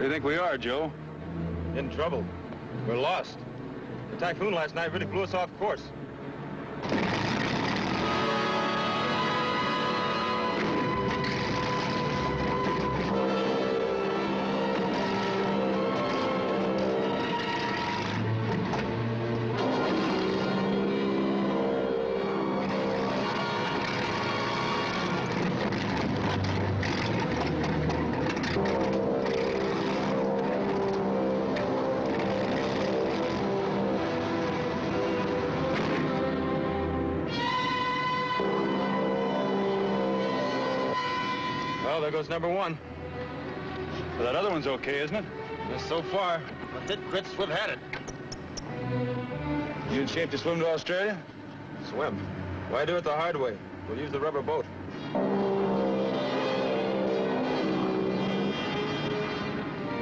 Where do you think we are, Joe? In trouble. We're lost. The typhoon last night really blew us off course. Well, there goes number one. Well, that other one's okay, isn't it? Just so far. But that Grit Swift had it. You in shape to swim to Australia? Swim? Why do it the hard way? We'll use the rubber boat.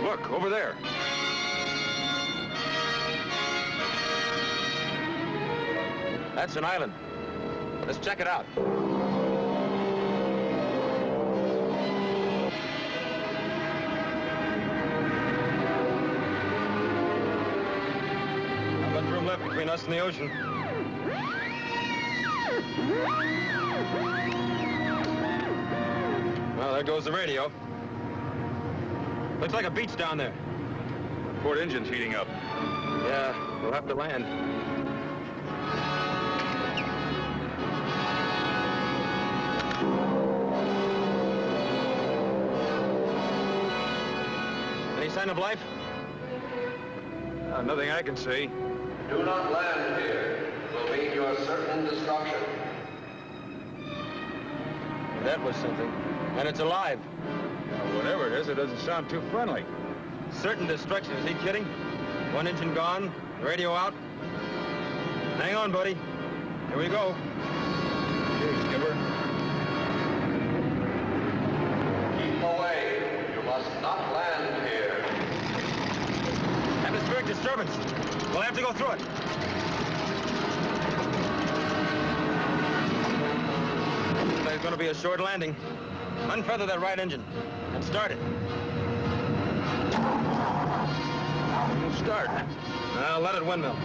Look, over there. That's an island. Let's check it out. Left between us and the ocean. Well, there goes the radio. Looks like a beach down there. Port engine's heating up. Yeah, we'll have to land. Any sign of life? Nothing I can see. Do not land here. Will mean your certain destruction. That was something. And it's alive. Whatever it is, it doesn't sound too friendly. Certain destruction. Is he kidding? One engine gone, radio out. Hang on, buddy. Here we go. Okay, skipper. Keep away. You must not land here. Atmospheric disturbance. We'll have to go through it. There's going to be a short landing. Unfeather that right engine and start it. Start. Now let it windmill.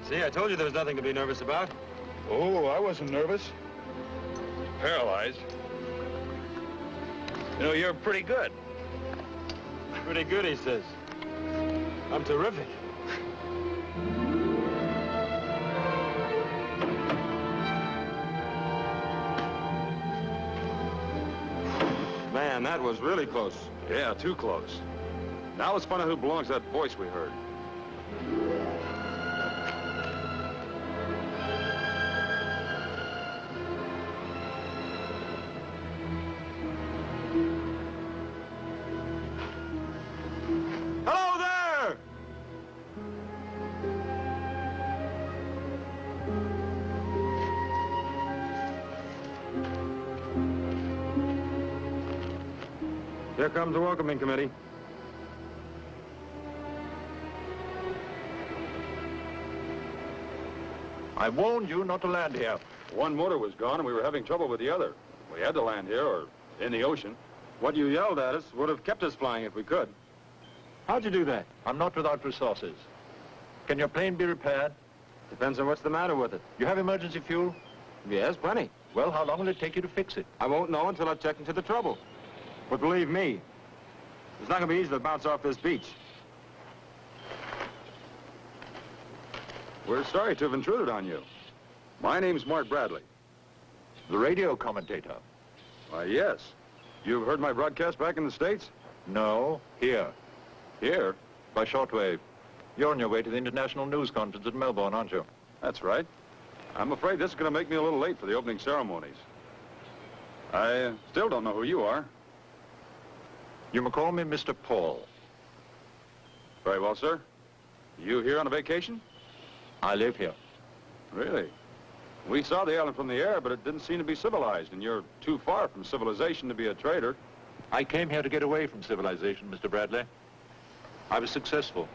See, I told you there was nothing to be nervous about. Oh, I wasn't nervous. Paralyzed. You know, you're pretty good. Pretty good, he says. I'm terrific. Man, that was really close. Yeah, too close. Now let's find out who belongs to that voice we heard. Hello there! Here comes the welcoming committee. I warned you not to land here. One motor was gone and we were having trouble with the other. We had to land here or in the ocean. What you yelled at us would have kept us flying if we could. How'd you do that? I'm not without resources. Can your plane be repaired? Depends on what's the matter with it. You have emergency fuel? Yes, plenty. Well, how long will it take you to fix it? I won't know until I've checked into the trouble. But believe me, it's not going to be easy to bounce off this beach. We're sorry to have intruded on you. My name's Mart Bradley. The radio commentator. Why, yes. You've heard my broadcast back in the States? No, here. Here? By shortwave. You're on your way to the International News Conference at Melbourne, aren't you? That's right. I'm afraid this is going to make me a little late for the opening ceremonies. I still don't know who you are. You may call me Mr. Paul. Very well, sir. You here on a vacation? I live here. Really? We saw the island from the air, but it didn't seem to be civilized, and you're too far from civilization to be a trader. I came here to get away from civilization, Mr. Bradley. I was successful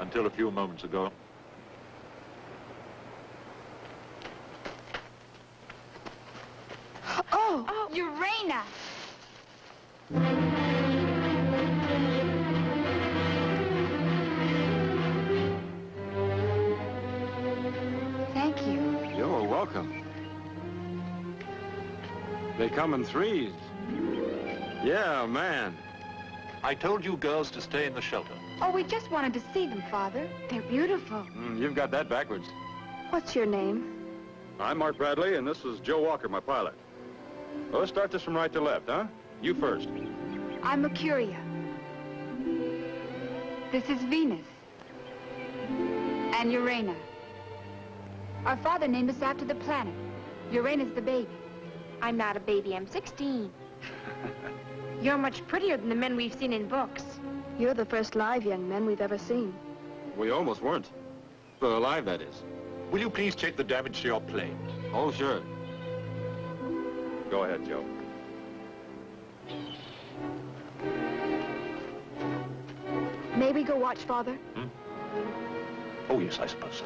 until a few moments ago. Oh, Urena! Thank you. You're welcome. They come in threes. Yeah, man. I told you girls to stay in the shelter. Oh, we just wanted to see them, Father. They're beautiful. You've got that backwards. What's your name? I'm Mark Bradley, and this is Joe Walker, my pilot. Well, let's start this from right to left, huh? You first. I'm Mercuria. This is Venus. And Urena. Our father named us after the planet. Urena's the baby. I'm not a baby, I'm 16. You're much prettier than the men we've seen in books. You're the first live young men we've ever seen. We almost weren't. Well, alive, that is. Will you please check the damage to your plane? Oh, sure. Go ahead, Joe. May we go watch, Father? Oh, yes, I suppose so.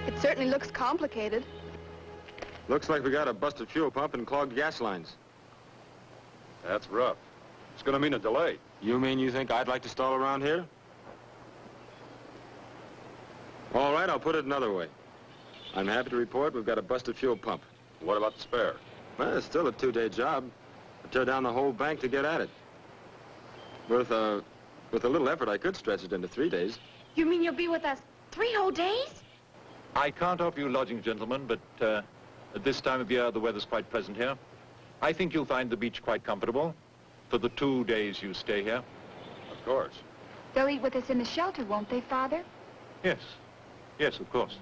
It certainly looks complicated. Looks like we got a busted fuel pump and clogged gas lines. That's rough. It's going to mean a delay. You mean you think I'd like to stall around here? All right, I'll put it another way. I'm happy to report we've got a busted fuel pump. What about the spare? Well, it's still a 2-day job. I tear down the whole bank to get at it. With a little effort, I could stretch it into 3 days. You mean you'll be with us 3 whole days? I can't offer you lodging, gentlemen, but at this time of year, the weather's quite pleasant here. I think you'll find the beach quite comfortable for the 2 days you stay here. Of course. They'll eat with us in the shelter, won't they, Father? Yes. Yes, of course.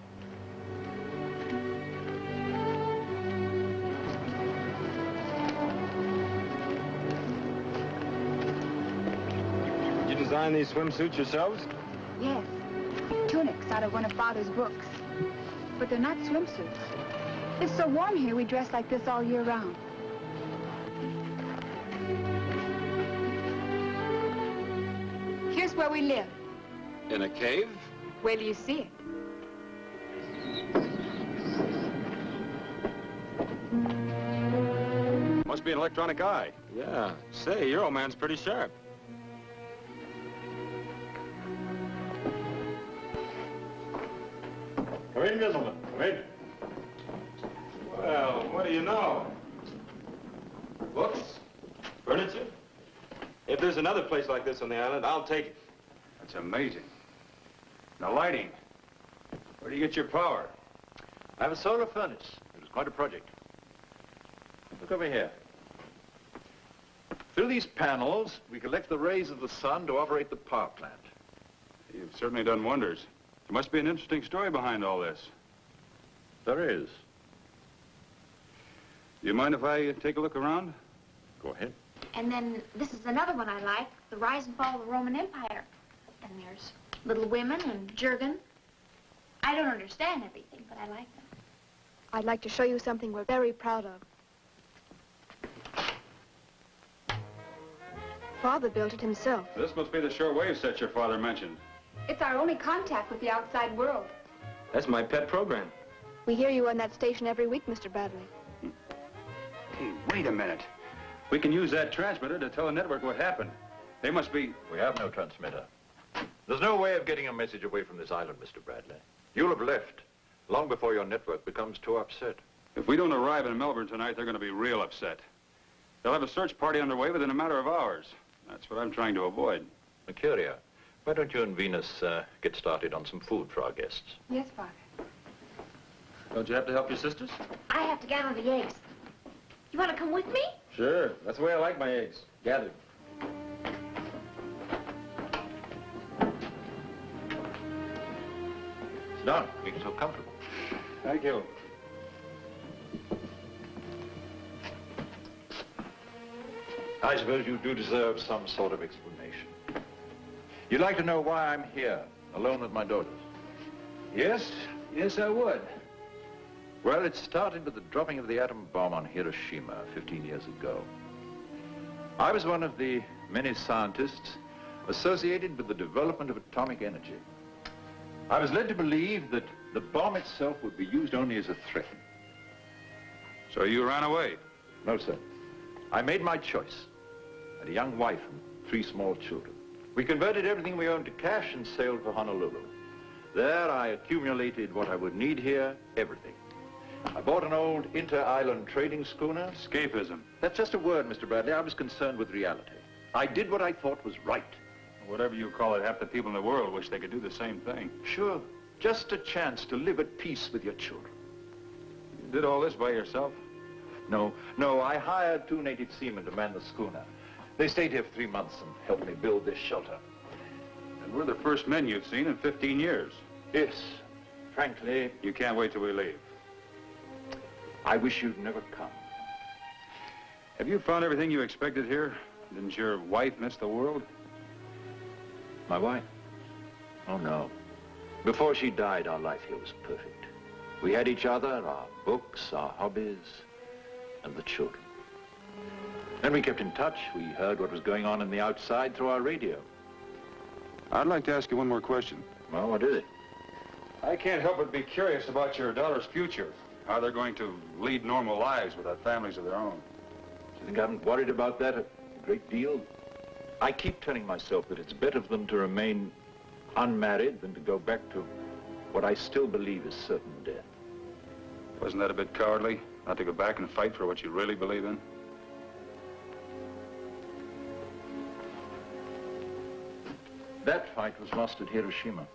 Did you design these swimsuits yourselves? Yes. Tunics out of one of Father's books. But they're not swimsuits. It's so warm here, we dress like this all year round. Here's where we live. In a cave? Wait till you see it. Must be an electronic eye. Yeah. Say, your old man's pretty sharp. Come in, gentlemen. Come in. Well, what do you know? Books? Furniture? If there's another place like this on the island, I'll take it. That's amazing. The lighting. Where do you get your power? I have a solar furnace. It was quite a project. Look over here. Through these panels, we collect the rays of the sun to operate the power plant. You've certainly done wonders. There must be an interesting story behind all this. There is. Do you mind if I take a look around? Go ahead. And then this is another one I like, The Rise and Fall of the Roman Empire. And there's Little Women and Jurgen. I don't understand everything, but I like them. I'd like to show you something we're very proud of. Father built it himself. This must be the shortwave set your father mentioned. It's our only contact with the outside world. That's my pet program. We hear you on that station every week, Mr. Bradley. Hey, wait a minute. We can use that transmitter to tell the network what happened. They must be... We have no transmitter. There's no way of getting a message away from this island, Mr. Bradley. You'll have left long before your network becomes too upset. If we don't arrive in Melbourne tonight, they're going to be real upset. They'll have a search party underway within a matter of hours. That's what I'm trying to avoid. Mercuria, Why don't you and Venus get started on some food for our guests? Yes, Father. Don't you have to help your sisters? I have to gather the eggs. You want to come with me? Sure. That's the way I like my eggs. Gathered. Sit down. Make yourself comfortable. Thank you. I suppose you do deserve some sort of explanation. You'd like to know why I'm here, alone with my daughters? Yes, I would. Well, it started with the dropping of the atom bomb on Hiroshima 15 years ago. I was one of the many scientists associated with the development of atomic energy. I was led to believe that the bomb itself would be used only as a threat. So you ran away? No, sir. I made my choice. I had a young wife and 3 small children. We converted everything we owned to cash and sailed for Honolulu. There I accumulated what I would need here, everything. I bought an old inter-island trading schooner. Escapism. That's just a word, Mr. Bradley. I was concerned with reality. I did what I thought was right. Whatever you call it, half the people in the world wish they could do the same thing. Sure, just a chance to live at peace with your children. You did all this by yourself? No, I hired 2 native seamen to man the schooner. They stayed here for 3 months and helped me build this shelter. And we're the first men you've seen in 15 years. Yes, frankly, You can't wait till we leave. I wish you'd never come. Have you found everything you expected here? Didn't your wife miss the world? My wife? Oh, no. Before she died, our life here was perfect. We had each other, our books, our hobbies, and the children. Then we kept in touch. We heard what was going on in the outside through our radio. I'd like to ask you one more question. Well, what is it? I can't help but be curious about your daughter's future. How they're going to lead normal lives without families of their own. Do you think I haven't worried about that a great deal? I keep telling myself that it's better for them to remain unmarried than to go back to what I still believe is certain death. Wasn't that a bit cowardly, not to go back and fight for what you really believe in? That fight was lost at Hiroshima.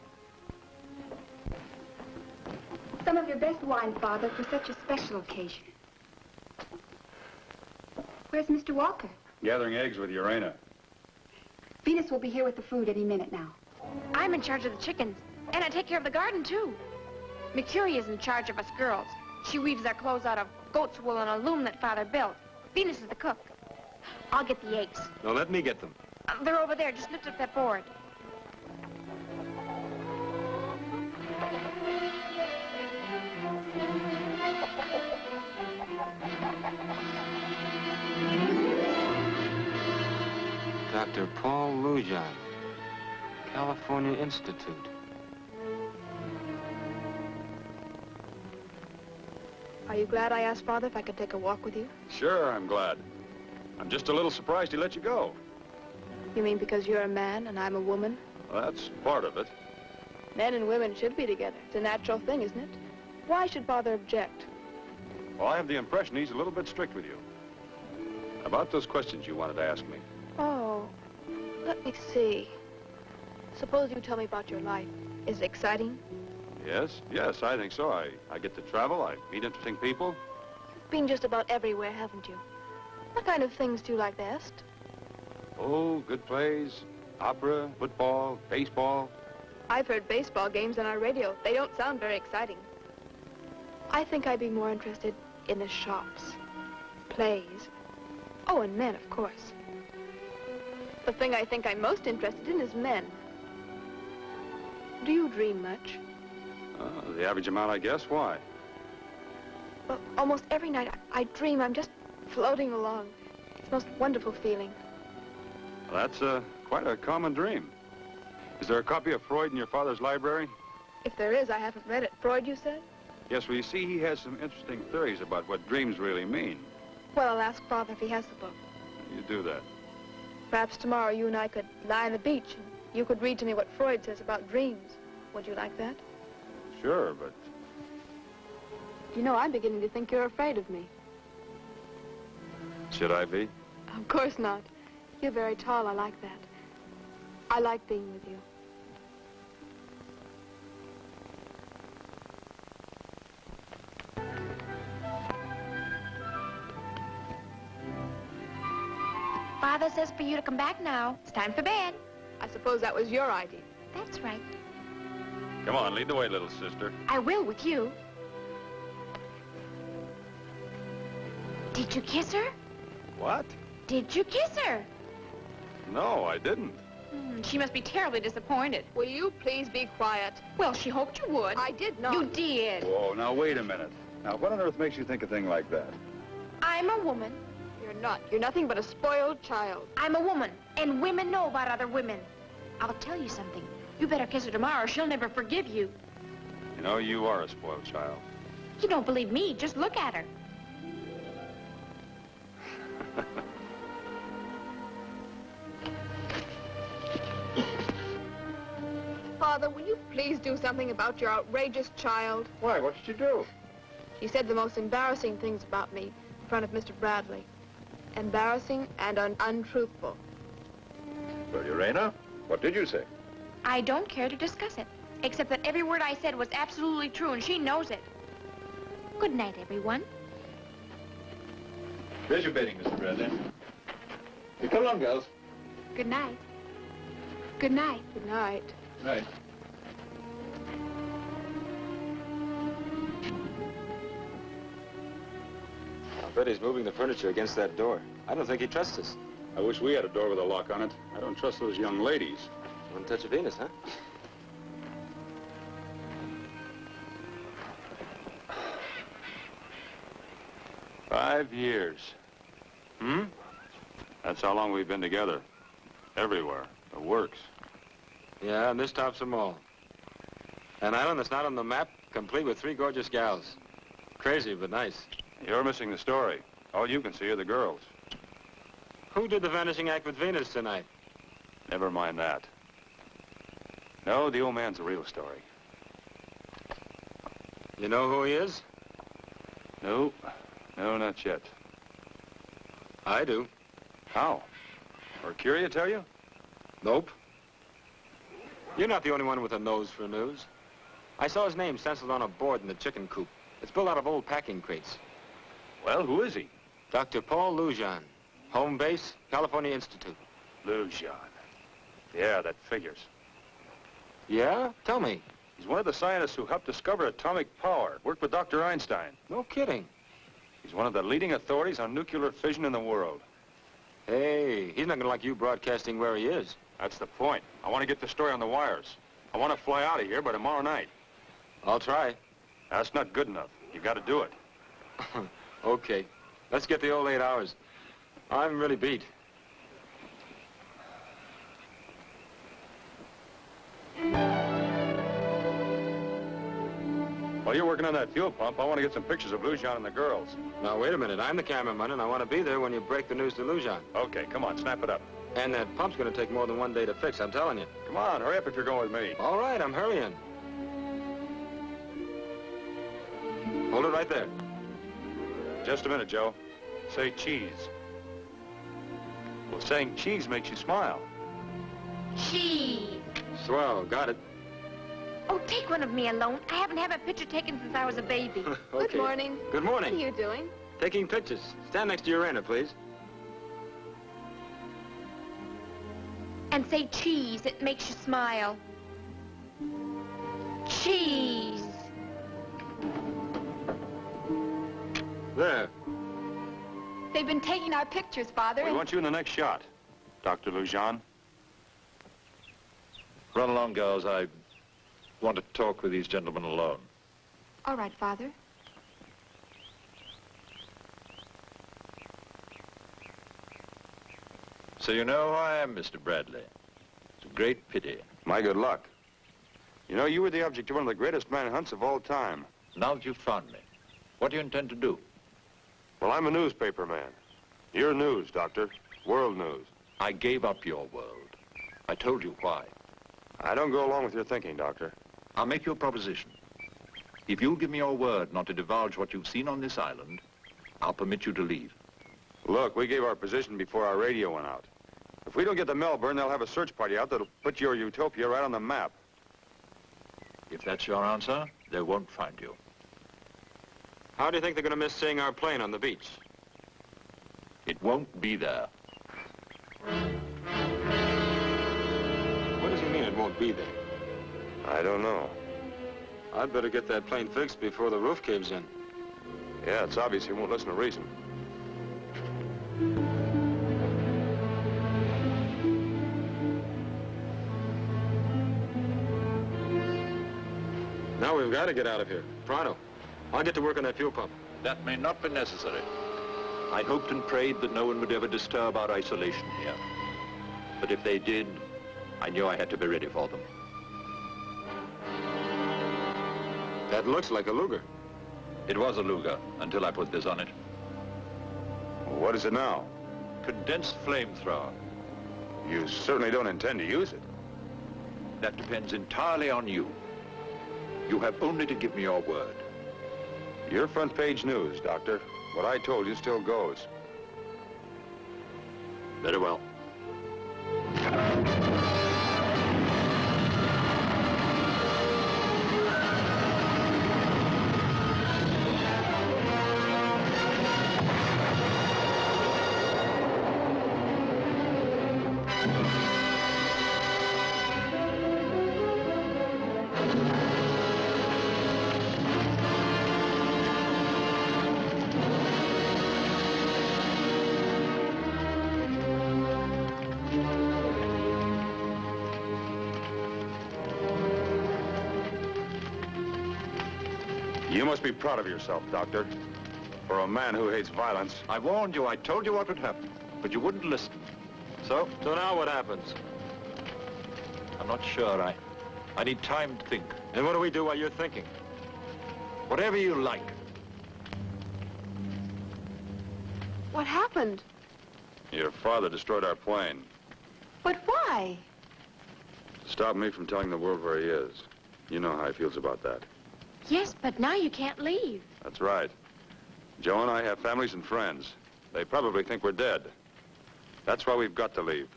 Some of your best wine, Father, for such a special occasion. Where's Mr. Walker? Gathering eggs with Urena. Venus will be here with the food any minute now. I'm in charge of the chickens, and I take care of the garden, too. Mercury is in charge of us girls. She weaves our clothes out of goat's wool and a loom that Father built. Venus is the cook. I'll get the eggs. No, let me get them. They're over there. Just lift up that board. Dr. Paul Lujan, California Institute. Are you glad I asked Father if I could take a walk with you? Sure, I'm glad. I'm just a little surprised he let you go. You mean because you're a man and I'm a woman? Well, that's part of it. Men and women should be together. It's a natural thing, isn't it? Why should Father object? Well, I have the impression he's a little bit strict with you. About those questions you wanted to ask me. Oh, let me see. Suppose you tell me about your life. Is it exciting? Yes, I think so. I get to travel, I meet interesting people. You've been just about everywhere, haven't you? What kind of things do you like best? Oh, good plays, opera, football, baseball. I've heard baseball games on our radio. They don't sound very exciting. I think I'd be more interested in the shops, plays. Oh, and men, of course. The thing I think I'm most interested in is men. Do you dream much? The average amount, I guess. Why? Well, almost every night I dream I'm just floating along. It's the most wonderful feeling. Well, that's quite a common dream. Is there a copy of Freud in your father's library? If there is, I haven't read it. Freud, you said? Yes, well, you see, he has some interesting theories about what dreams really mean. Well, I'll ask Father if he has the book. You do that. Perhaps tomorrow you and I could lie on the beach and you could read to me what Freud says about dreams. Would you like that? Sure, but... You know, I'm beginning to think you're afraid of me. Should I be? Of course not. You're very tall. I like that. I like being with you. Father says for you to come back now. It's time for bed. I suppose that was your idea. That's right. Come on, lead the way, little sister. I will with you. Did you kiss her? What? Did you kiss her? No, I didn't. She must be terribly disappointed. Will you please be quiet? Well, she hoped you would. I did not. You did. Whoa, now wait a minute. Now, what on earth makes you think a thing like that? I'm a woman. You're not. You're nothing but a spoiled child. I'm a woman, and women know about other women. I'll tell you something. You better kiss her tomorrow or she'll never forgive you. You know, you are a spoiled child. You don't believe me, just look at her. Father, will you please do something about your outrageous child? Why, what did you do? He said the most embarrassing things about me in front of Mr. Bradley. Embarrassing and untruthful. Well, Urena, what did you say? I don't care to discuss it, except that every word I said was absolutely true, and she knows it. Good night, everyone. There's your bedding, Mr. Bradley. You come along, girls. Good night. Good night. Good night. Right. I bet he's moving the furniture against that door. I don't think he trusts us. I wish we had a door with a lock on it. I don't trust those young ladies. One touch of Venus, huh? 5 years. Hmm? That's how long we've been together. Everywhere. The works. Yeah, and this tops them all. An island that's not on the map, complete with 3 gorgeous gals. Crazy, but nice. You're missing the story. All you can see are the girls. Who did the vanishing act with Venus tonight? Never mind that. No, the old man's the real story. You know who he is? No. No, not yet. I do. How? Mercuria tell you? Nope. You're not the only one with a nose for news. I saw his name stenciled on a board in the chicken coop. It's built out of old packing crates. Well, who is he? Dr. Paul Lujan. Home base, California Institute. Lujan. Yeah, that figures. Yeah? Tell me. He's one of the scientists who helped discover atomic power. Worked with Dr. Einstein. No kidding. He's one of the leading authorities on nuclear fission in the world. Hey, he's not gonna like you broadcasting where he is. That's the point. I want to get the story on the wires. I want to fly out of here by tomorrow night. I'll try. That's not good enough. You got to do it. Okay. Let's get the old 8 hours. I'm really beat. While you're working on that fuel pump, I want to get some pictures of Lujan and the girls. Now, wait a minute. I'm the cameraman, and I want to be there when you break the news to Lujan. Okay, come on, snap it up. And that pump's going to take more than 1 day to fix, I'm telling you. Come on, hurry up if you're going with me. All right, I'm hurrying. Hold it right there. Just a minute, Joe. Say cheese. Well, saying cheese makes you smile. Cheese. Swell, got it. Oh, take one of me alone. I haven't had my picture taken since I was a baby. Okay. Good morning. Good What are morning. you doing? Taking pictures. Stand next to Urena, please. And say cheese. It makes you smile. Cheese. There. They've been taking our pictures, Father. We want you in the next shot, Dr. Lujan. Run along, girls. I want to talk with these gentlemen alone. All right, Father. So you know who I am, Mr. Bradley. It's a great pity. My good luck. You know, you were the object of one of the greatest manhunts of all time. Now that you've found me, what do you intend to do? Well, I'm a newspaper man. You're news, Doctor. World news. I gave up your world. I told you why. I don't go along with your thinking, Doctor. I'll make you a proposition. If you'll give me your word not to divulge what you've seen on this island, I'll permit you to leave. Look, we gave our position before our radio went out. If we don't get to Melbourne, they'll have a search party out that'll put your utopia right on the map. If that's your answer, they won't find you. How do you think they're going to miss seeing our plane on the beach? It won't be there. What does he mean it won't be there? I don't know. I'd better get that plane fixed before the roof caves in. Yeah, it's obvious he won't listen to reason. Now we've got to get out of here. Pronto. I'll get to work on that fuel pump. That may not be necessary. I hoped and prayed that no one would ever disturb our isolation here. But if they did, I knew I had to be ready for them. That looks like a Luger. It was a Luger until I put this on it. What is it now? Condensed flamethrower. You certainly don't intend to use it. That depends entirely on you. You have only to give me your word. Your front page news, Doctor. What I told you still goes. Very well. You must be proud of yourself, Doctor. For a man who hates violence. I warned you. I told you what would happen. But you wouldn't listen. So now what happens? I'm not sure. I need time to think. And what do we do while you're thinking? Whatever you like. What happened? Your father destroyed our plane. But why? To stop me from telling the world where he is. You know how he feels about that. Yes, but now you can't leave. That's right. Joe and I have families and friends. They probably think we're dead. That's why we've got to leave.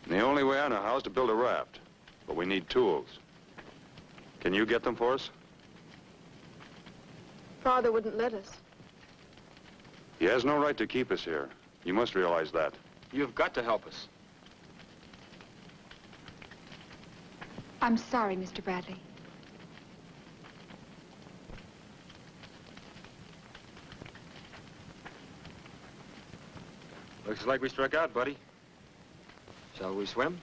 And the only way I know how is to build a raft. But we need tools. Can you get them for us? Father wouldn't let us. He has no right to keep us here. You must realize that. You've got to help us. I'm sorry, Mr. Bradley. Looks like we struck out, buddy. Shall we swim?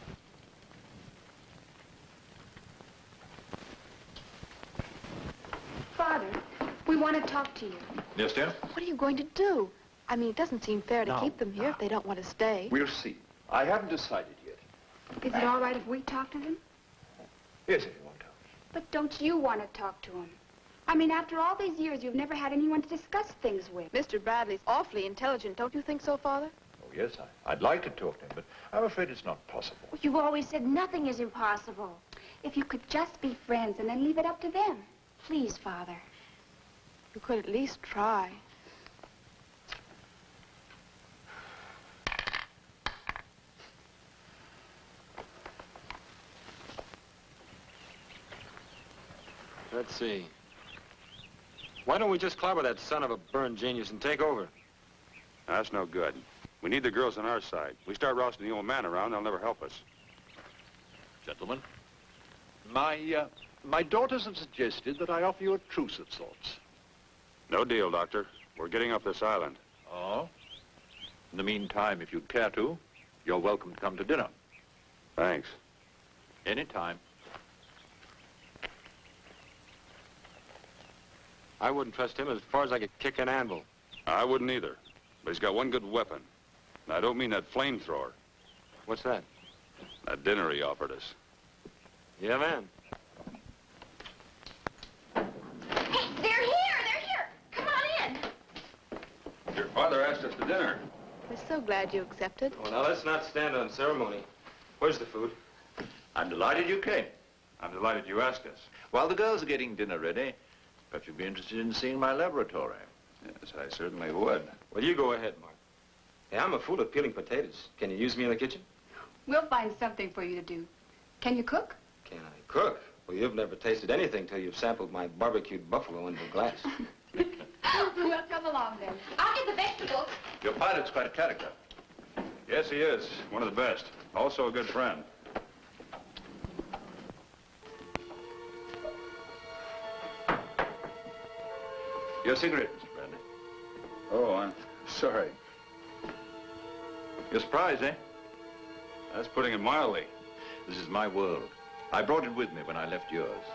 Father, we want to talk to you. Yes, dear? What are you going to do? I mean, it doesn't seem fair to keep them here if they don't want to stay. We'll see. I haven't decided yet. Is it all right if we talk to them? Yes, if you want to. But don't you want to talk to them? I mean, after all these years, you've never had anyone to discuss things with. Mr. Bradley's awfully intelligent. Don't you think so, Father? Oh, yes, I'd like to talk to him, but I'm afraid it's not possible. You've always said nothing is impossible. If you could just be friends and then leave it up to them. Please, Father. You could at least try. Let's see. Why don't we just clobber that son of a burned genius and take over? That's no good. We need the girls on our side. We start rousting the old man around, they'll never help us. Gentlemen, my daughters have suggested that I offer you a truce of sorts. No deal, Doctor. We're getting off this island. Oh? In the meantime, if you'd care to, you're welcome to come to dinner. Thanks. Anytime. I wouldn't trust him as far as I could kick an anvil. I wouldn't either. But he's got one good weapon. And I don't mean that flamethrower. What's that? That dinner he offered us. Yeah, man. Hey, they're here! They're here! Come on in! Your father asked us to dinner. We're so glad you accepted. Well, now, let's not stand on ceremony. Where's the food? I'm delighted you came. I'm delighted you asked us. While the girls are getting dinner ready, perhaps you'd be interested in seeing my laboratory. Yes, I certainly would. Well, you go ahead, Mark. Hey, I'm a fool at peeling potatoes. Can you use me in the kitchen? We'll find something for you to do. Can you cook? Can I cook? Well, you've never tasted anything till you've sampled my barbecued buffalo under glass. Well, come along then. I'll get the vegetables. Your pilot's quite a character. Yes, he is. One of the best. Also a good friend. Your cigarette, Mr. Bradley. Oh, I'm sorry. You're surprised, eh? That's putting it mildly. This is my world. I brought it with me when I left yours.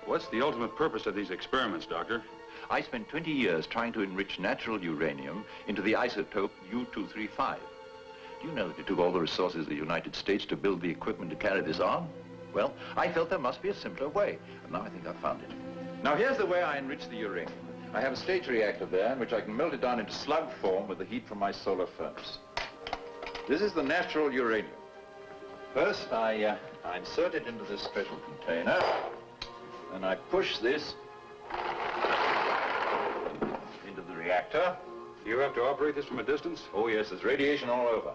What's the ultimate purpose of these experiments, Doctor? I spent 20 years trying to enrich natural uranium into the isotope U-235. Do you know that it took all the resources of the United States to build the equipment to carry this on? Well, I felt there must be a simpler way, and now I think I've found it. Now, here's the way I enrich the uranium. I have a stage reactor there in which I can melt it down into slug form with the heat from my solar furnace. This is the natural uranium. First, I insert it into this special container, and I push this into the reactor. You have to operate this from a distance? Oh, yes, there's radiation all over.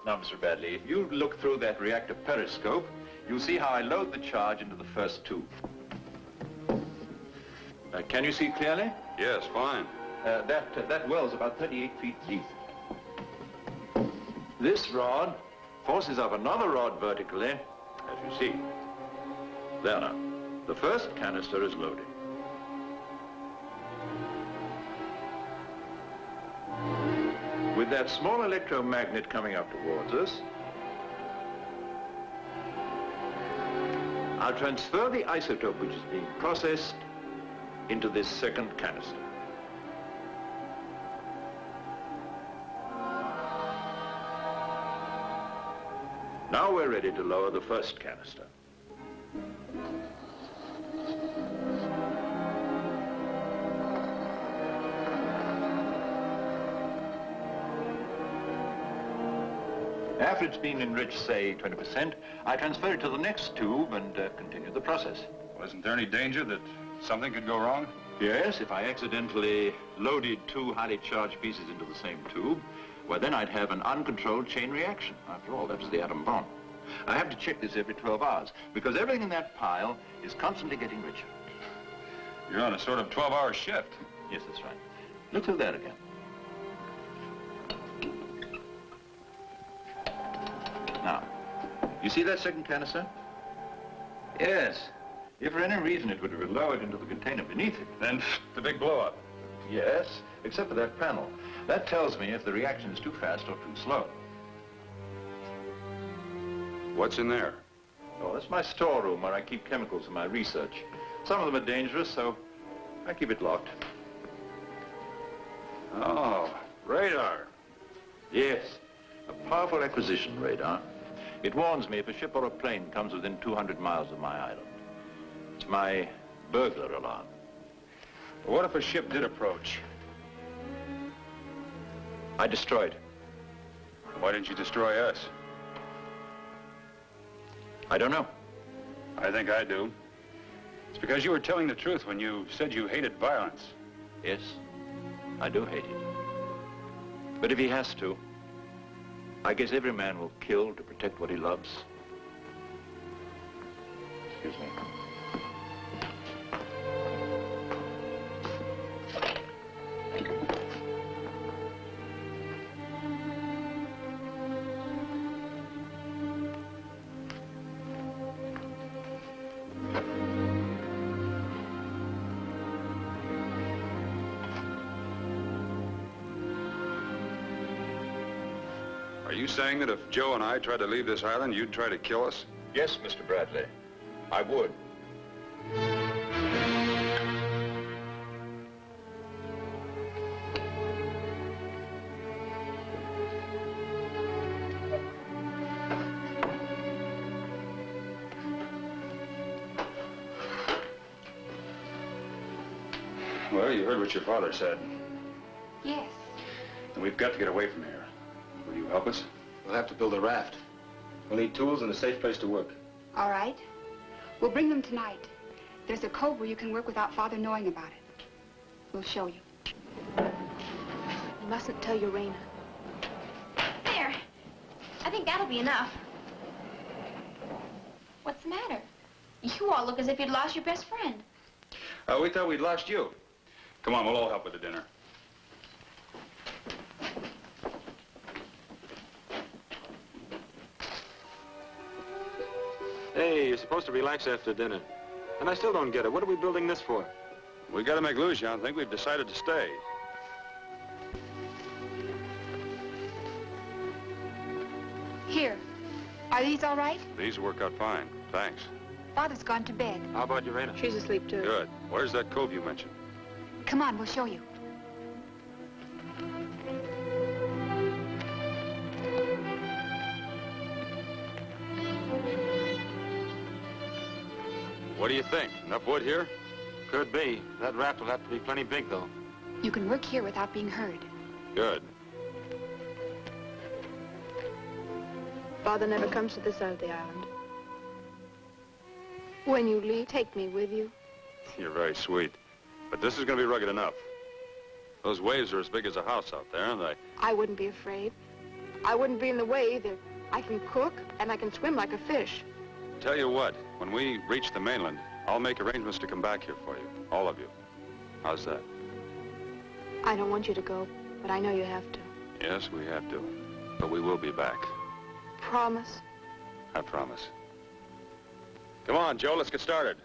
Now, Mr. Bradley, if you look through that reactor periscope, you'll see how I load the charge into the first tube. Can you see clearly? Yes, fine. That well's about 38 feet deep. This rod forces up another rod vertically, as you see. There now. The first canister is loaded. With that small electromagnet coming up towards us, I'll transfer the isotope which is being processed into this second canister. Now we're ready to lower the first canister. After it's been enriched, say, 20%, I transfer it to the next tube and continue the process. Well, isn't there any danger that something could go wrong? Yes, if I accidentally loaded two highly charged pieces into the same tube, well, then I'd have an uncontrolled chain reaction. After all, that was the atom bomb. I have to check this every 12 hours, because everything in that pile is constantly getting richer. You're on a sort of 12-hour shift. Yes, that's right. Look through that again. Now, you see that second canister? Yes. If for any reason it would have been lowered into the container beneath it. Then the big blow-up. Yes, except for that panel. That tells me if the reaction is too fast or too slow. What's in there? Oh, that's my storeroom where I keep chemicals for my research. Some of them are dangerous, so I keep it locked. Oh, radar. Yes, a powerful acquisition radar. It warns me if a ship or a plane comes within 200 miles of my island. It's my burglar alarm. But what if a ship did approach? I destroyed it. Why didn't you destroy us? I don't know. I think I do. It's because you were telling the truth when you said you hated violence. Yes, I do hate it. But if he has to, I guess every man will kill to protect what he loves. Excuse me. Are you saying that if Joe and I tried to leave this island, you'd try to kill us? Yes, Mr. Bradley. I would. Well, you heard what your father said. Yes. And we've got to get away from here. Will you help us? We'll have to build a raft. We'll need tools and a safe place to work. All right. We'll bring them tonight. There's a cove where you can work without Father knowing about it. We'll show you. You mustn't tell Urena. There. I think that'll be enough. What's the matter? You all look as if you'd lost your best friend. We thought we'd lost you. Come on, we'll all help with the dinner. Hey, you're supposed to relax after dinner. And I still don't get it. What are we building this for? We gotta make Lujan think we've decided to stay. Here. Are these all right? These work out fine. Thanks. Father's gone to bed. How about Urena? She's asleep, too. Good. Where's that cove you mentioned? Come on, we'll show you. What do you think? Enough wood here? Could be. That raft will have to be plenty big, though. You can work here without being heard. Good. Father never comes to this side of the island. When you leave, take me with you. You're very sweet. But this is gonna be rugged enough. Those waves are as big as a house out there, and I wouldn't be afraid. I wouldn't be in the way either. I can cook, and I can swim like a fish. Tell you what, when we reach the mainland, I'll make arrangements to come back here for you. All of you. How's that? I don't want you to go, but I know you have to. Yes, we have to. But we will be back. Promise? I promise. Come on, Joe, let's get started.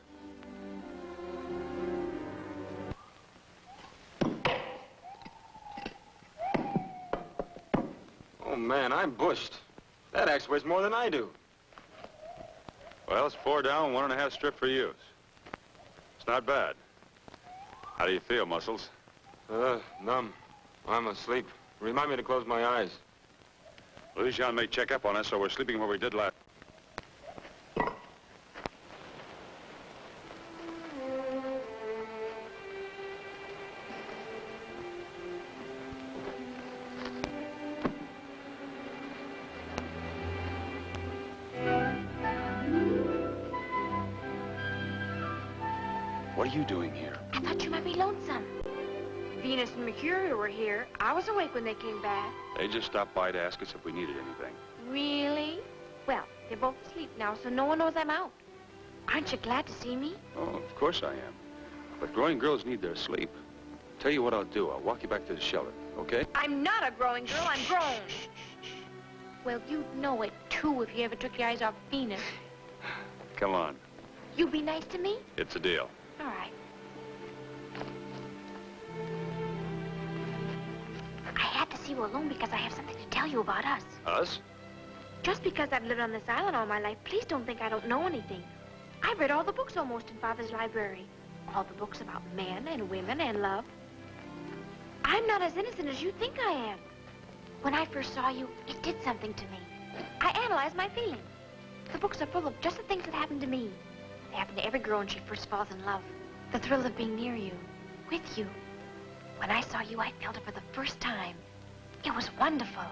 Oh, man, I'm bushed. That axe weighs more than I do. Well, it's 4 down, 1.5 strip for use. It's not bad. How do you feel, Muscles? Numb. I'm asleep. Remind me to close my eyes. Lujan may check up on us, so we're sleeping where we did last. What are you doing here? I thought you might be lonesome. Venus and Mercury were here. I was awake when they came back. They just stopped by to ask us if we needed anything. Really? Well, they're both asleep now, so no one knows I'm out. Aren't you glad to see me? Oh, of course I am. But growing girls need their sleep. Tell you what I'll do. I'll walk you back to the shelter, okay? I'm not a growing girl. I'm grown. Well, you'd know it, too, if you ever took your eyes off Venus. Come on. You be nice to me? It's a deal. All right. I had to see you alone because I have something to tell you about us. Us? Just because I've lived on this island all my life, please don't think I don't know anything. I've read all the books almost in Father's library. All the books about men and women and love. I'm not as innocent as you think I am. When I first saw you, it did something to me. I analyzed my feelings. The books are full of just the things that happened to me. They happen to every girl when she first falls in love. The thrill of being near you, with you. When I saw you, I felt it for the first time. It was wonderful.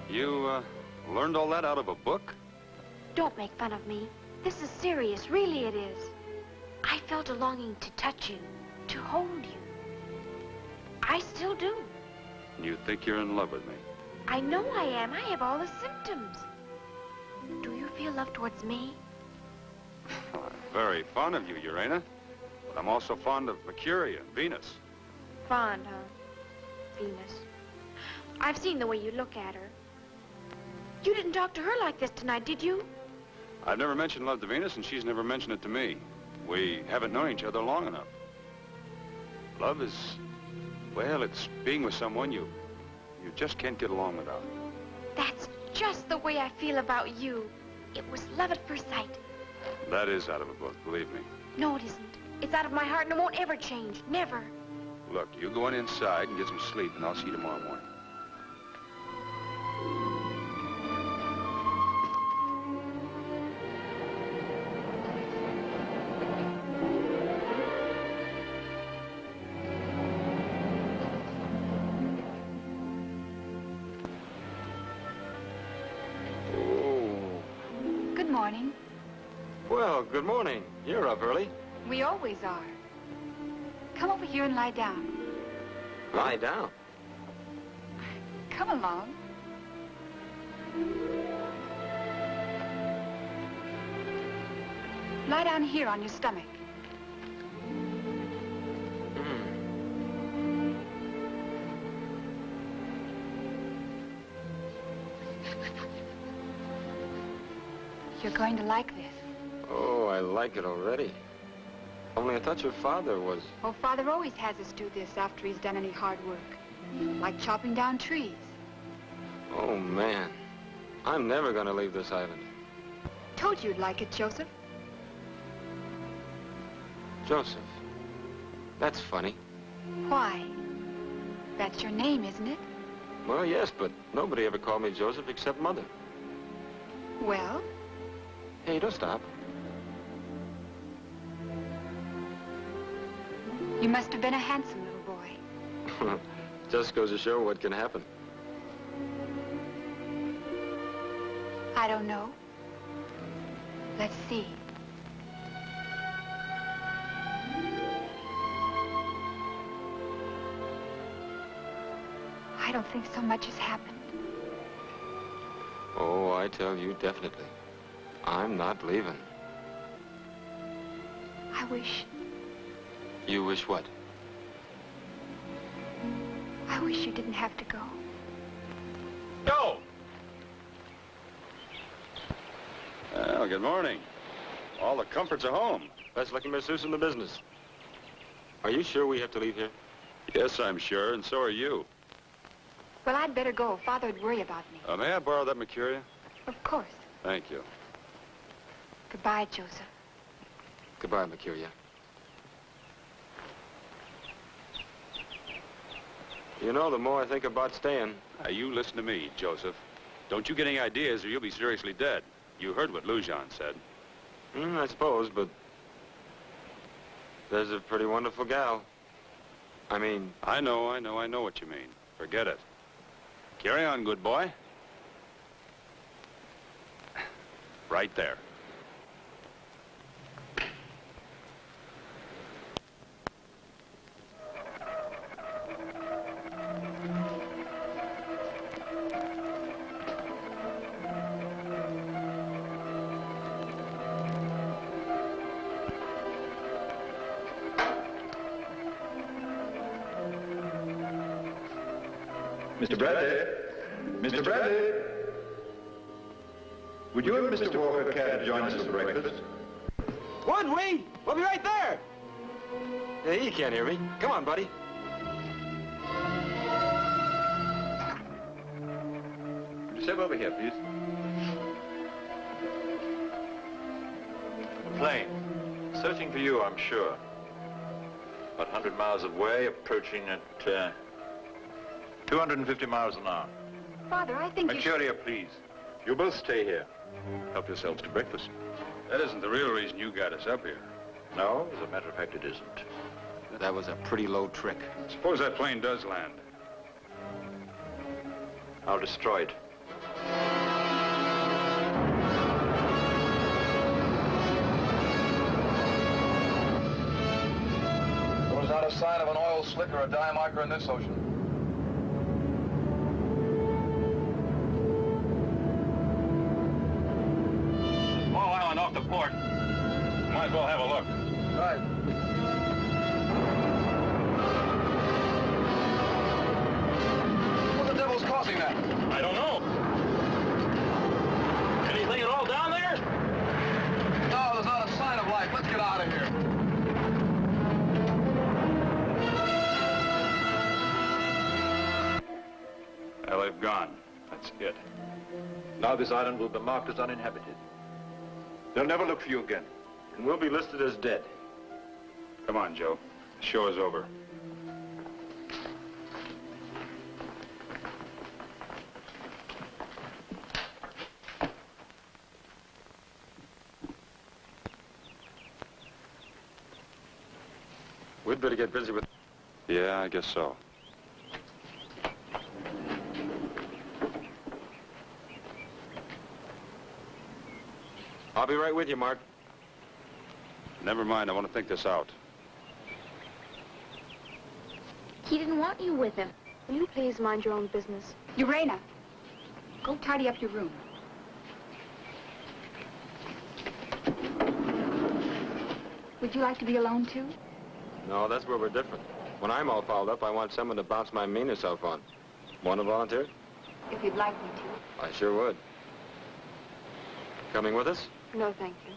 You, learned all that out of a book? Don't make fun of me. This is serious, really it is. I felt a longing to touch you, to hold you. I still do. You think you're in love with me? I know I am. I have all the symptoms. Do you feel love towards me? I'm very fond of you, Urena. But I'm also fond of Mercury and Venus. Fond, huh? Venus. I've seen the way you look at her. You didn't talk to her like this tonight, did you? I've never mentioned love to Venus, and she's never mentioned it to me. We haven't known each other long enough. Love is, well, it's being with someone you just can't get along without. That's just the way I feel about you. It was love at first sight. That is out of a book, believe me. No, it isn't. It's out of my heart and it won't ever change. Never. Look, you go on inside and get some sleep, and I'll see you tomorrow morning. Good morning. Well, good morning. You're up early. We always are. Come over here and lie down. Lie down. Come along. Lie down here on your stomach. You're going to like this. I like it already. Only I thought your father was... Oh, Father always has us do this after he's done any hard work. Like chopping down trees. Oh, man. I'm never gonna leave this island. Told you you'd like it, Joseph. Joseph. That's funny. Why? That's your name, isn't it? Well, yes, but nobody ever called me Joseph except Mother. Well? Hey, don't stop. You must have been a handsome little boy. Just goes to show what can happen. I don't know. Let's see. I don't think so much has happened. Oh, I tell you, definitely. I'm not leaving. I wish... You wish what? I wish you didn't have to go. Go! Well, good morning. All the comforts are home. Best lucky masseuse in the business. Are you sure we have to leave here? Yes, I'm sure, and so are you. Well, I'd better go. Father'd worry about me. May I borrow that Mercuria? Of course. Thank you. Goodbye, Joseph. Goodbye, Mercuria. You know, the more I think about staying... Now, you listen to me, Joseph. Don't you get any ideas or you'll be seriously dead. You heard what Lujan said. I suppose, but... There's a pretty wonderful gal. I mean... I know what you mean. Forget it. Carry on, good boy. Right there. Mr. Bradley? Mr. Bradley? Would you and Mr. Walker care to join us for breakfast? Wood, Wing! We'll be right there! Hey, you can't hear me. Come on, buddy. Would you step over here, please? The plane. Searching for you, I'm sure. About 100 miles away, approaching at 250 miles an hour. Father, I think you should... Mercuria, please. You both stay here. Help yourselves to breakfast. That isn't the real reason you got us up here. No, as a matter of fact, it isn't. That was a pretty low trick. Suppose that plane does land. I'll destroy it. There was not a sign of an oil slick or a dye marker in this ocean. Small island off the port. Might as well have a look. Right. What the devil's causing that? I don't know. Anything at all down there? No, there's not a sign of life. Let's get out of here. Well, they've gone. That's it. Now this island will be marked as uninhabited. They'll never look for you again. And we'll be listed as dead. Come on, Joe. The show is over. We'd better get busy with... Yeah, I guess so. I'll be right with you, Mark. Never mind, I want to think this out. He didn't want you with him. Will you please mind your own business? Urena, go tidy up your room. Would you like to be alone, too? No, that's where we're different. When I'm all fouled up, I want someone to bounce my meaner self on. Want to volunteer? If you'd like me to. I sure would. Coming with us? No, thank you.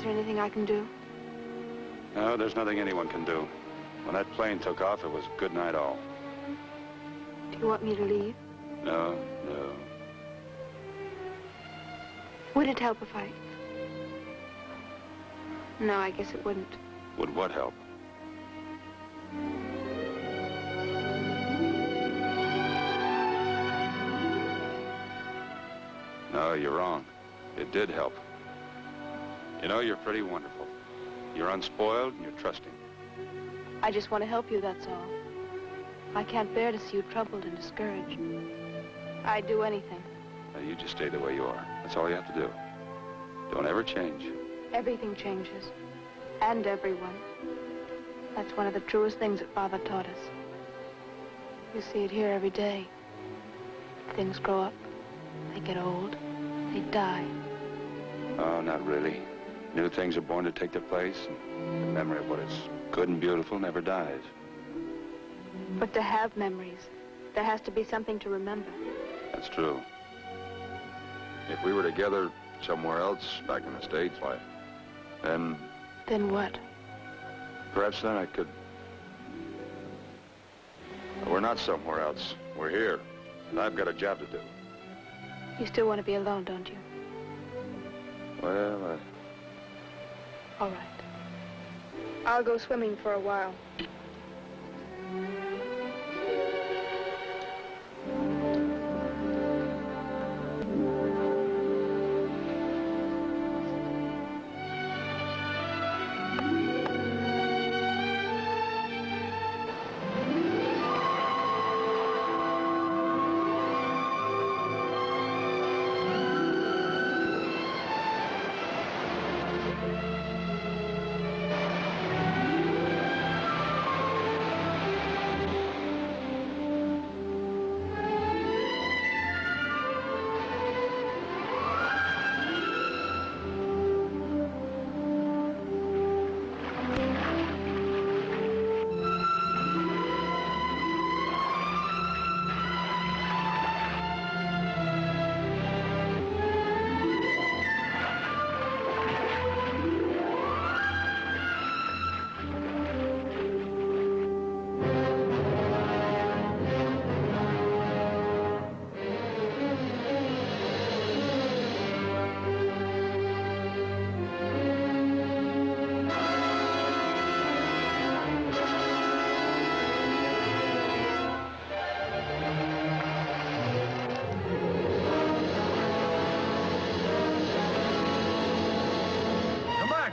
there anything I can do? No, there's nothing anyone can do. When that plane took off, it was good night all. Do you want me to leave? No, no. Would it help if I... No, I guess it wouldn't. Would what help? No, you're wrong. It did help. You know, you're pretty wonderful. You're unspoiled and you're trusting. I just want to help you, that's all. I can't bear to see you troubled and discouraged. I'd do anything. Now, you just stay the way you are. That's all you have to do. Don't ever change. Everything changes. And everyone. That's one of the truest things that Father taught us. You see it here every day. Things grow up. They get old. They die. Oh, not really. New things are born to take their place, and the memory of what is good and beautiful never dies. But to have memories, there has to be something to remember. That's true. If we were together somewhere else, back in the States, why, then Then what? perhaps then I could... We're not somewhere else. We're here. And I've got a job to do. You still want to be alone, don't you? Well, All right. I'll go swimming for a while.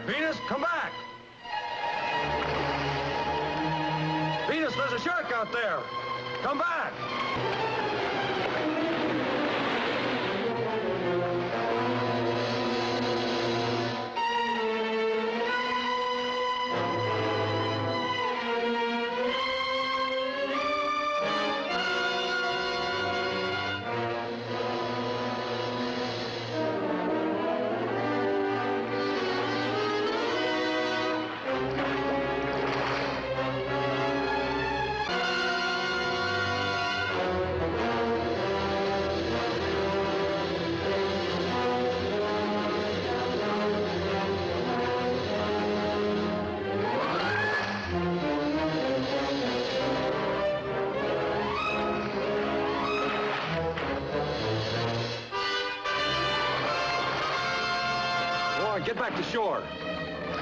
Venus, come back! Venus, there's a shark out there! Come back! Get back to shore.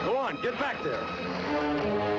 Go on, get back there.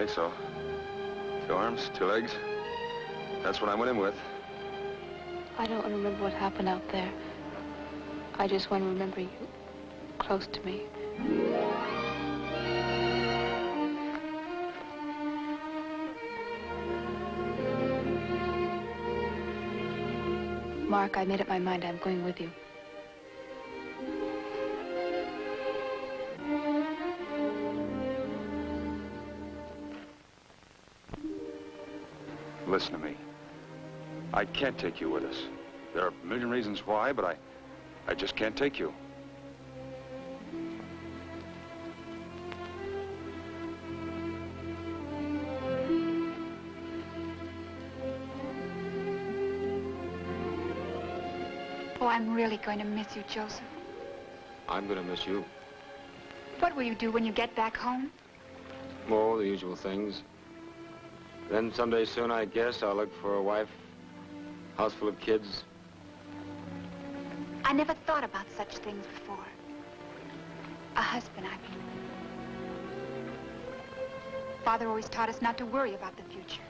think so. 2 arms, 2 legs. That's what I went in with. I don't remember what happened out there. I just want to remember you close to me. Mark, I made up my mind I'm going with you. Listen to me. I can't take you with us. There are a million reasons why, but I just can't take you. Oh, I'm really going to miss you, Joseph. I'm gonna miss you. What will you do when you get back home? Oh, the usual things. Then someday soon, I guess, I'll look for a wife, house full of kids. I never thought about such things before. A husband, I mean. Father always taught us not to worry about the future.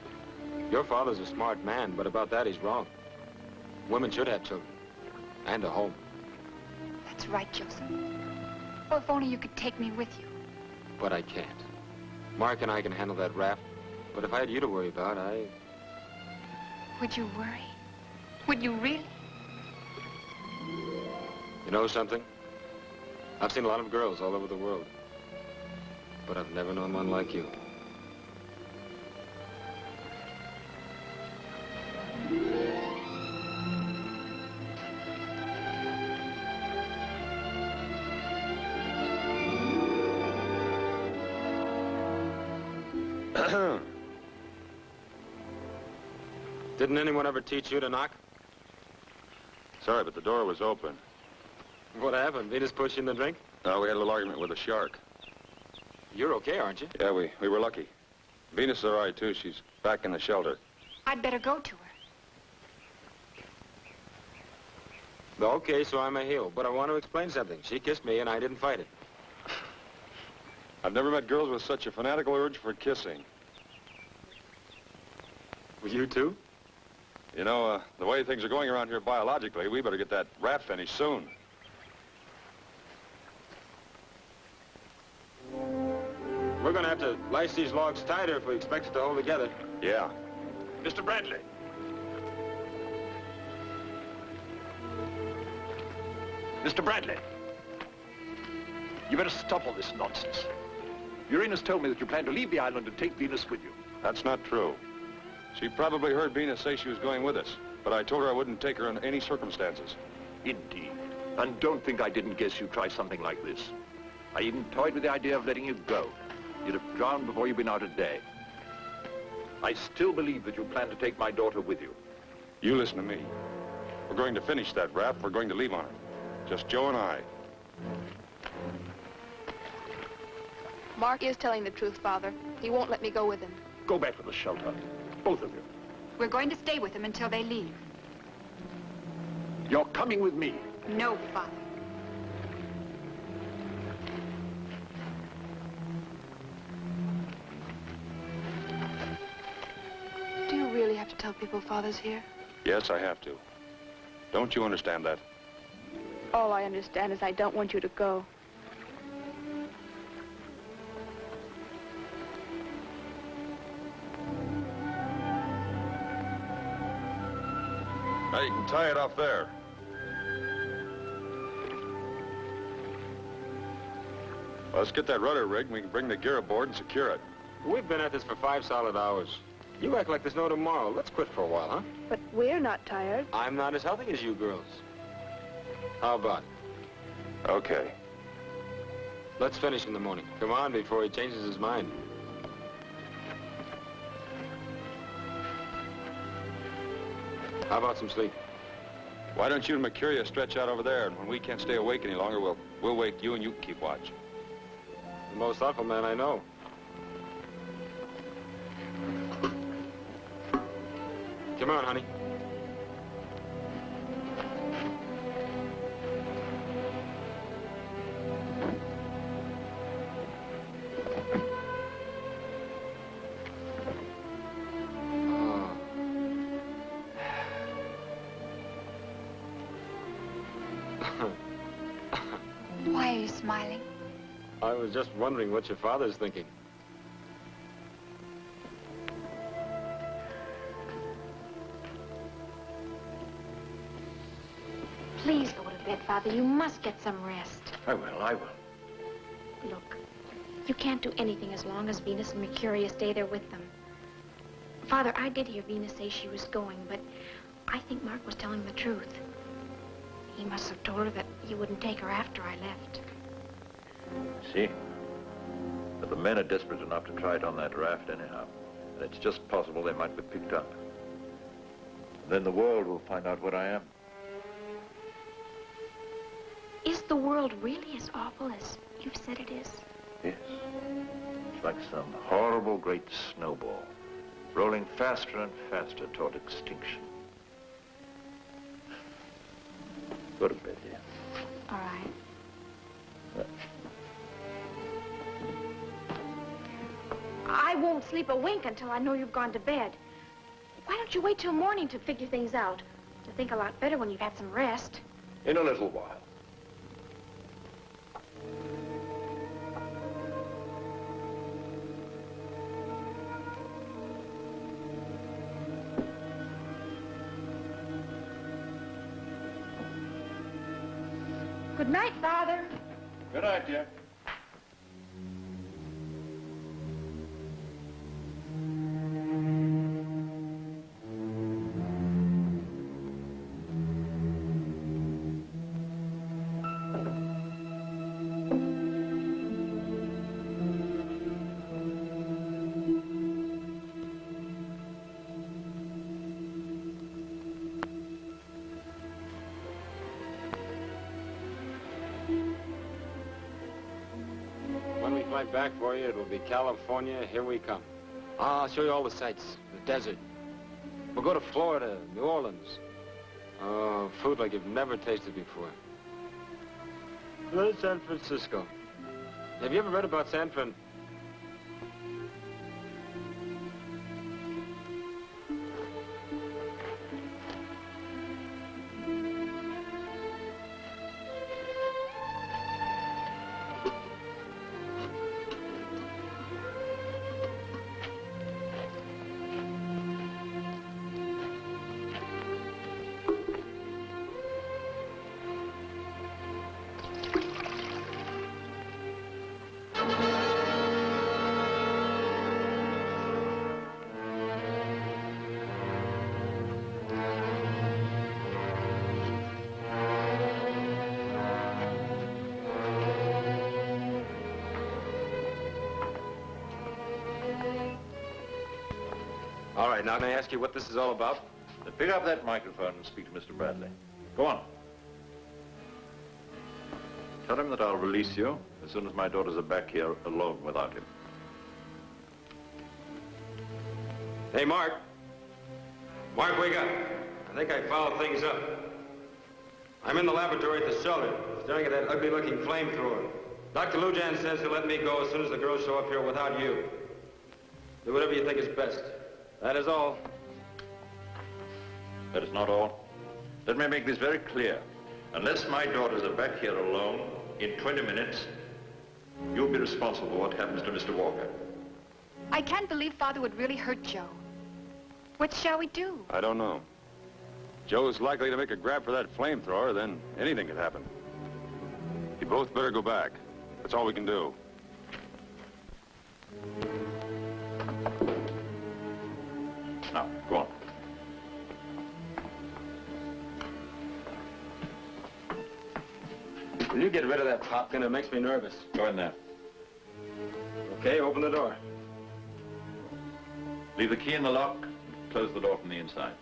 Your father's a smart man, but about that, he's wrong. Women should have children. And a home. That's right, Joseph. Oh, if only you could take me with you. But I can't. Mark and I can handle that raft. But if I had you to worry about, Would you worry? Would you really? You know something? I've seen a lot of girls all over the world. But I've never known one like you. Didn't anyone ever teach you to knock? Sorry, but the door was open. What happened? Venus pushed you in the drink? No, we had a little argument with a shark. You're okay, aren't you? Yeah, we were lucky. Venus is all right, too. She's back in the shelter. I'd better go to her. Okay, so I'm a heel. But I want to explain something. She kissed me and I didn't fight it. I've never met girls with such a fanatical urge for kissing. You too? You know, the way things are going around here biologically, we better get that raft finished soon. We're going to have to lace these logs tighter if we expect it to hold together. Yeah. Mr. Bradley. Mr. Bradley. You better stop all this nonsense. Uranus told me that you plan to leave the island and take Venus with you. That's not true. She probably heard Venus say she was going with us, but I told her I wouldn't take her in any circumstances. Indeed. And don't think I didn't guess you'd try something like this. I even toyed with the idea of letting you go. You'd have drowned before you'd been out a day. I still believe that you plan to take my daughter with you. You listen to me. We're going to finish that raft. We're going to leave on it. Just Joe and I. Mark is telling the truth, Father. He won't let me go with him. Go back to the shelter. Both of you. We're going to stay with them until they leave. You're coming with me. No, Father. Do you really have to tell people Father's here? Yes, I have to. Don't you understand that? All I understand is I don't want you to go. Now you can tie it off there. Well, let's get that rudder rigged and we can bring the gear aboard and secure it. We've been at this for 5 solid hours. You act like there's no tomorrow. Let's quit for a while, huh? But we're not tired. I'm not as healthy as you girls. How about it? Okay. Let's finish in the morning. Come on before he changes his mind. How about some sleep? Why don't you and Mercuria stretch out over there, and when we can't stay awake any longer, we'll wake you and you can keep watch. The most thoughtful man I know. Come on, honey. smiling? I was just wondering what your father's thinking. Please go to bed, Father. You must get some rest. I will. Look, you can't do anything as long as Venus and Mercurius stay there with them. Father, I did hear Venus say she was going, but I think Mark was telling the truth. He must have told her that he wouldn't take her after I left. See? But the men are desperate enough to try it on that raft anyhow. And it's just possible they might be picked up. Then the world will find out what I am. Is the world really as awful as you've said it is? Yes. It's like some horrible great snowball, rolling faster and faster toward extinction. Go to bed, dear. All right. I won't sleep a wink until I know you've gone to bed. Why don't you wait till morning to figure things out? You'll think a lot better when you've had some rest. In a little while. Good night, Father. Good night, dear. When we fly back for you, it'll be California, here we come. I'll show you all the sights, the desert. We'll go to Florida, New Orleans. Oh, food like you've never tasted before. There's San Francisco. Have you ever read about San Fran? All right, now can I ask you what this is all about? Then pick up that microphone and speak to Mr. Bradley. Go on. Tell him that I'll release you as soon as my daughters are back here alone without him. Hey, Mark. Mark, wake up. I think I fouled things up. I'm in the laboratory at the shelter, staring at that ugly-looking flamethrower. Dr. Lujan says he'll let me go as soon as the girls show up here without you. Do whatever you think is best. That is all. That is not all. Let me make this very clear. Unless my daughters are back here alone in 20 minutes, you'll be responsible for what happens to Mr. Walker. I can't believe Father would really hurt Joe. What shall we do? I don't know. Joe's likely to make a grab for that flamethrower, then anything could happen. You both better go back. That's all we can do. Now, go on. Will you get rid of that popgun? It makes me nervous. Go in there. Okay, open the door. Leave the key in the lock. Close the door from the inside.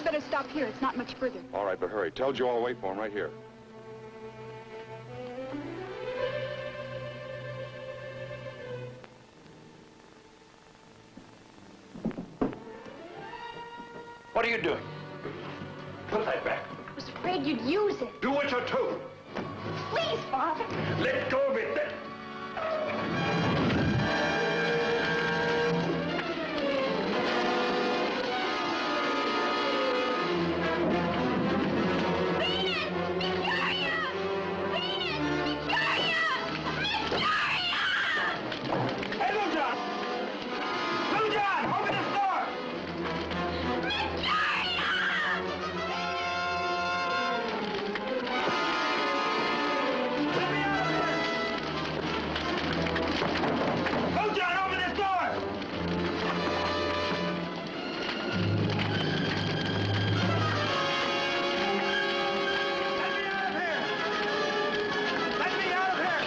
We'd better stop here. It's not much further. All right, but hurry. Tell Joe I'll wait for him right here. What are you doing? Put that back. I was afraid you'd use it. Do what you're told. Please, Father. Let go of it. Hey, Lou John! Lou John, open this door! Let me out of here! Lou John, open this door! Let me out of here! Let me out of here!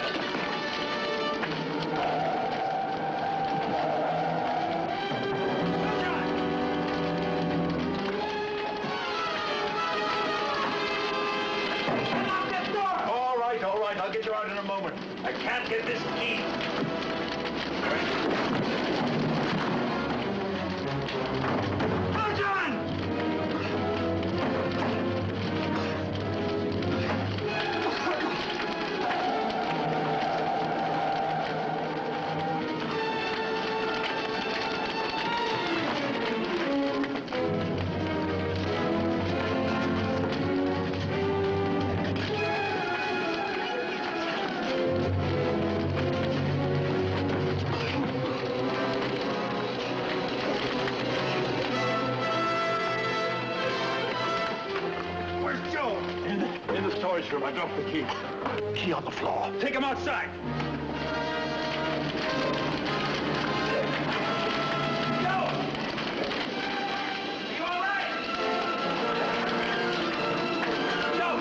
Unlock this door! All right, I'll get you out in a moment. I can't get this key. Lou John! Where's Joe? In the storage room, I dropped the key. Key on the floor. Take him outside. Joe! You all right? Joe!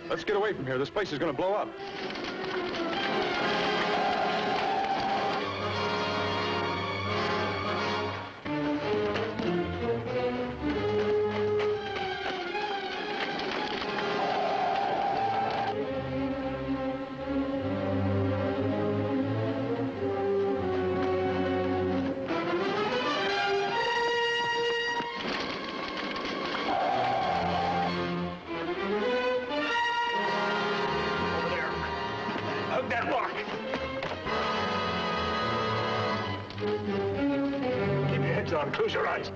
Let's get away from here. This place is going to blow up. Hug that rock. Keep your heads on. Close your eyes.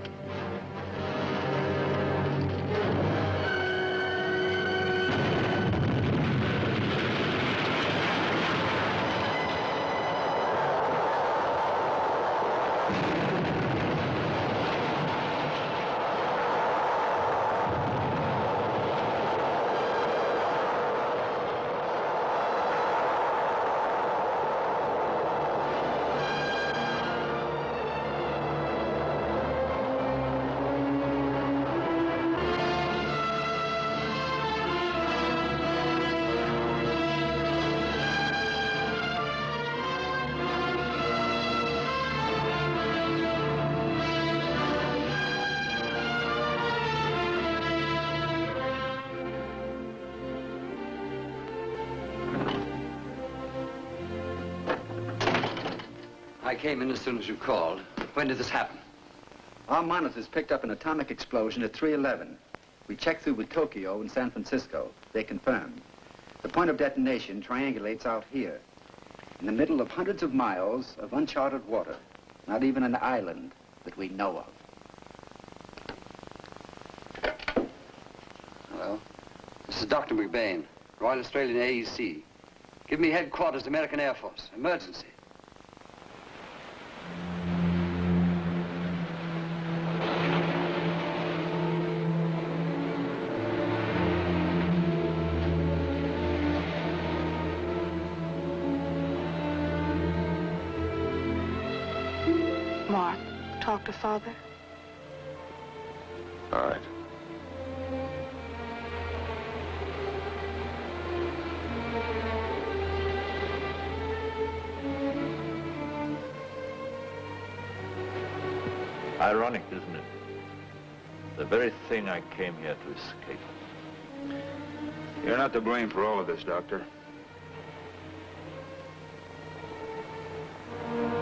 I came in as soon as you called. When did this happen? Our monitors picked up an atomic explosion at 3:11. We checked through with Tokyo and San Francisco. They confirmed. The point of detonation triangulates out here, in the middle of hundreds of miles of uncharted water. Not even an island that we know of. Hello? This is Dr. McBain, Royal Australian AEC. Give me headquarters, American Air Force. Emergency. Mark, talk to Father. All right. Ironic, isn't it? The very thing I came here to escape. You're not to blame for all of this, Doctor.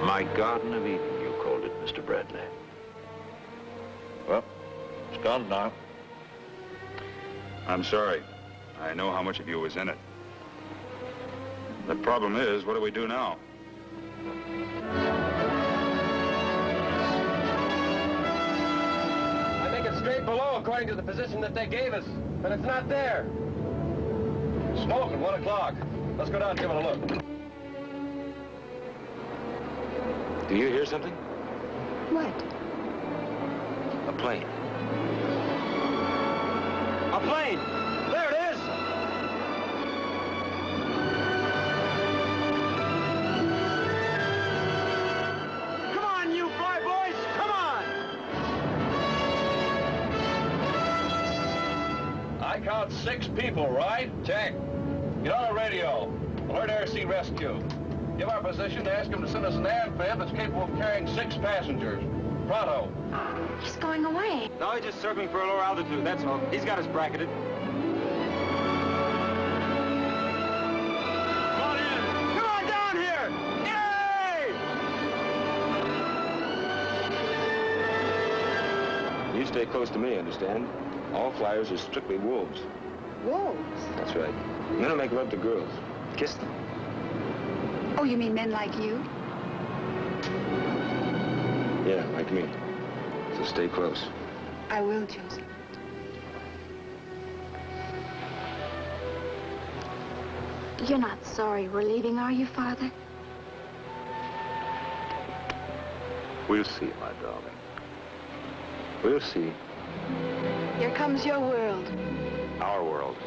My Garden of Eden, you called it, Mr. Bradley. Well, it's gone now. I'm sorry. I know how much of you was in it. The problem is, what do we do now? I think it's straight below according to the position that they gave us, but it's not there. Smoke at 1 o'clock. Let's go down and give it a look. Do you hear something? What? A plane. A plane! There it is! Come on, you fly boys! Come on! I count 6 people, right? Check. Get on the radio. Alert Air Sea Rescue. Give our position to ask him to send us an amphib that's capable of carrying 6 passengers. Pronto. He's going away. No, he's just circling for a lower altitude, that's all. He's got us bracketed. Come on in! Come on down here! Yay! You stay close to me, understand? All flyers are strictly wolves. Wolves? That's right. Men will make love to girls. Kiss them. Oh, you mean men like you? Yeah, like me. So stay close. I will, Joseph. You're not sorry we're leaving, are you, Father? We'll see, my darling. We'll see. Here comes your world. Our world.